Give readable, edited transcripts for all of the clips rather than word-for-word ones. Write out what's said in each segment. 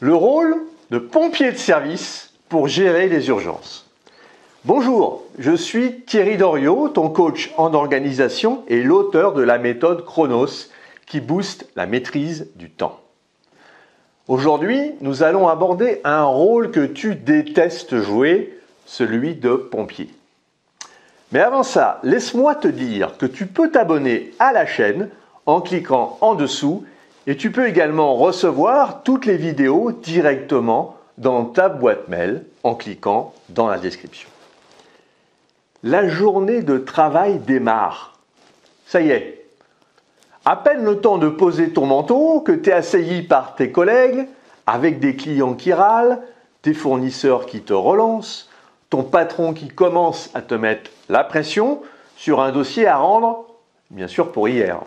Le rôle de pompier de service pour gérer les urgences. Bonjour, je suis Thierry Doriot, ton coach en organisation et l'auteur de la méthode Chronos qui booste la maîtrise du temps. Aujourd'hui, nous allons aborder un rôle que tu détestes jouer, celui de pompier. Mais avant ça, laisse-moi te dire que tu peux t'abonner à la chaîne en cliquant en dessous et tu peux également recevoir toutes les vidéos directement dans ta boîte mail en cliquant dans la description. La journée de travail démarre. Ça y est. À peine le temps de poser ton manteau que tu es assailli par tes collègues, avec des clients qui râlent, tes fournisseurs qui te relancent, ton patron qui commence à te mettre la pression sur un dossier à rendre, bien sûr pour hier.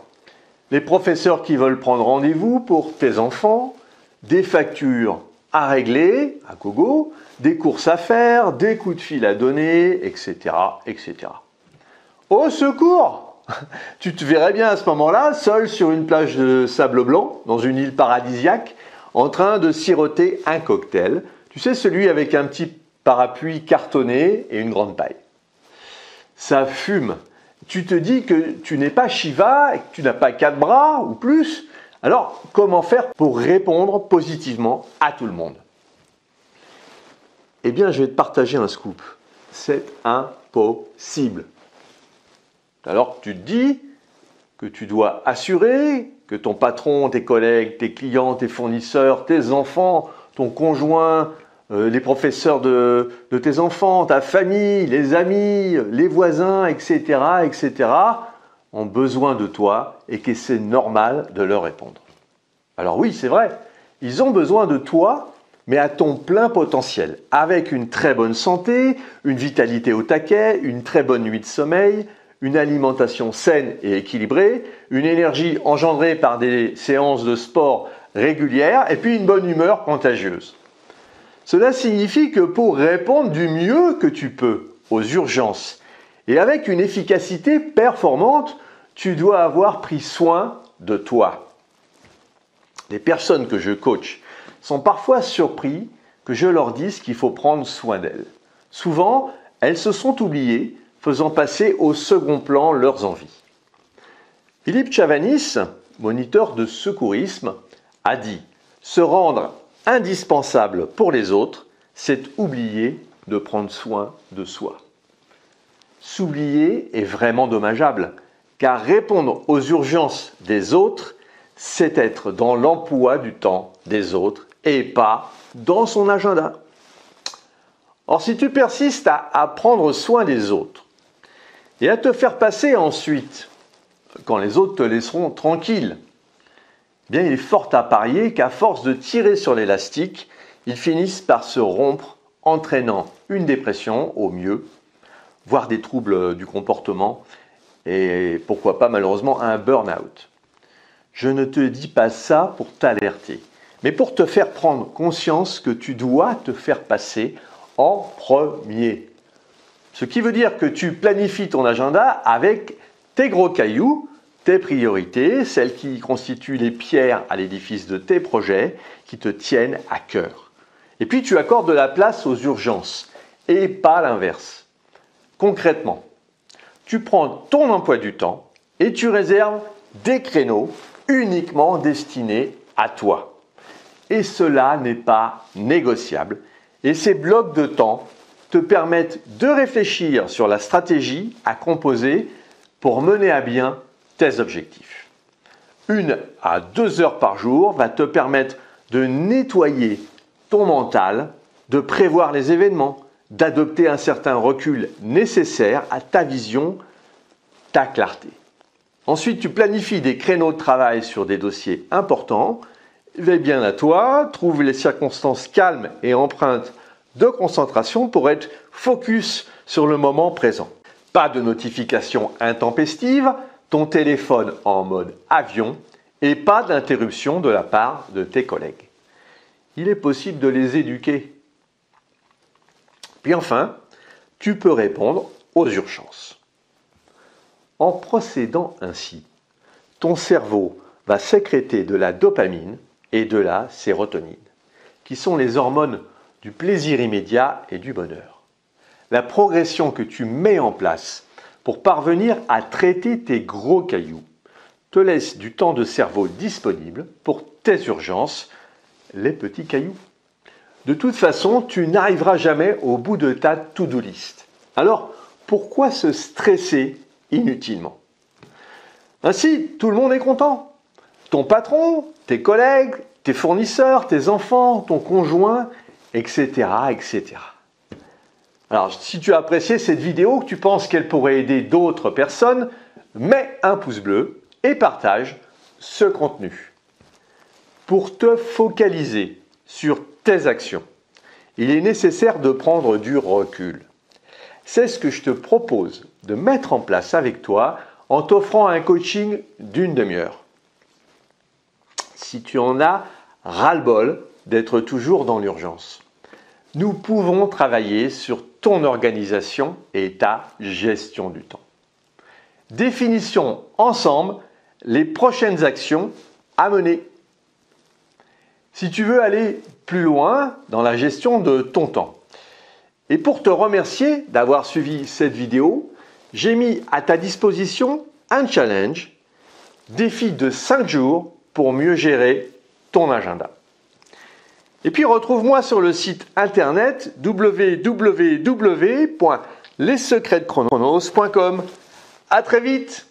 Les professeurs qui veulent prendre rendez-vous pour tes enfants, des factures à régler, à gogo, des courses à faire, des coups de fil à donner, etc., etc. Au secours! Tu te verrais bien à ce moment-là, seul sur une plage de sable blanc, dans une île paradisiaque, en train de siroter un cocktail. Tu sais, celui avec un petit parapluie cartonné et une grande paille. Ça fume. Tu te dis que tu n'es pas Shiva et que tu n'as pas 4 bras ou plus. Alors, comment faire pour répondre positivement à tout le monde? Eh bien, je vais te partager un scoop. C'est impossible. Alors, tu te dis que tu dois assurer que ton patron, tes collègues, tes clients, tes fournisseurs, tes enfants, ton conjoint, les professeurs de tes enfants, ta famille, les amis, les voisins, etc., etc., ont besoin de toi et que c'est normal de leur répondre. Alors oui, c'est vrai, ils ont besoin de toi, mais à ton plein potentiel, avec une très bonne santé, une vitalité au taquet, une très bonne nuit de sommeil, une alimentation saine et équilibrée, une énergie engendrée par des séances de sport régulières et puis une bonne humeur contagieuse. Cela signifie que pour répondre du mieux que tu peux aux urgences et avec une efficacité performante, tu dois avoir pris soin de toi. Les personnes que je coach sont parfois surpris que je leur dise qu'il faut prendre soin d'elles. Souvent, elles se sont oubliées, faisant passer au second plan leurs envies. Philippe Chavanis, moniteur de secourisme, a dit « Se rendre indispensable pour les autres, c'est oublier de prendre soin de soi. » S'oublier est vraiment dommageable, car répondre aux urgences des autres, c'est être dans l'emploi du temps des autres et pas dans son agenda. Or, si tu persistes à prendre soin des autres et à te faire passer ensuite, quand les autres te laisseront tranquille, bien, il est fort à parier qu'à force de tirer sur l'élastique, ils finissent par se rompre, entraînant une dépression au mieux, voire des troubles du comportement et pourquoi pas malheureusement un burn-out. Je ne te dis pas ça pour t'alerter, mais pour te faire prendre conscience que tu dois te faire passer en premier. Ce qui veut dire que tu planifies ton agenda avec tes gros cailloux, tes priorités, celles qui constituent les pierres à l'édifice de tes projets, qui te tiennent à cœur. Et puis tu accordes de la place aux urgences, et pas l'inverse. Concrètement, tu prends ton emploi du temps et tu réserves des créneaux uniquement destinés à toi. Et cela n'est pas négociable. Et ces blocs de temps te permettent de réfléchir sur la stratégie à composer pour mener à bien tes objectifs. 1 à 2 heures par jour va te permettre de nettoyer ton mental, de prévoir les événements, d'adopter un certain recul nécessaire à ta vision, ta clarté. Ensuite, tu planifies des créneaux de travail sur des dossiers importants. Veille bien à toi, trouve les circonstances calmes et empreintes de concentration pour être focus sur le moment présent. Pas de notifications intempestives, ton téléphone en mode avion et pas d'interruption de la part de tes collègues. Il est possible de les éduquer. Puis enfin, tu peux répondre aux urgences. En procédant ainsi, ton cerveau va sécréter de la dopamine et de la sérotonine, qui sont les hormones du plaisir immédiat et du bonheur. La progression que tu mets en place pour parvenir à traiter tes gros cailloux te laisse du temps de cerveau disponible pour tes urgences, les petits cailloux. De toute façon, tu n'arriveras jamais au bout de ta to-do list. Alors, pourquoi se stresser inutilement? Ainsi, tout le monde est content. Ton patron, tes collègues, tes fournisseurs, tes enfants, ton conjoint, etc., etc. Alors, si tu as apprécié cette vidéo, que tu penses qu'elle pourrait aider d'autres personnes, mets un pouce bleu et partage ce contenu. Pour te focaliser sur tes actions, il est nécessaire de prendre du recul. C'est ce que je te propose de mettre en place avec toi en t'offrant un coaching d'une demi-heure. Si tu en as ras-le-bol d'être toujours dans l'urgence, nous pouvons travailler sur ton organisation et ta gestion du temps. Définissons ensemble les prochaines actions à mener. Si tu veux aller plus loin dans la gestion de ton temps, et pour te remercier d'avoir suivi cette vidéo, j'ai mis à ta disposition un challenge, défi de 5 jours pour mieux gérer ton agenda. Et puis retrouve-moi sur le site internet www.lessecretsdechronos.com. À très vite!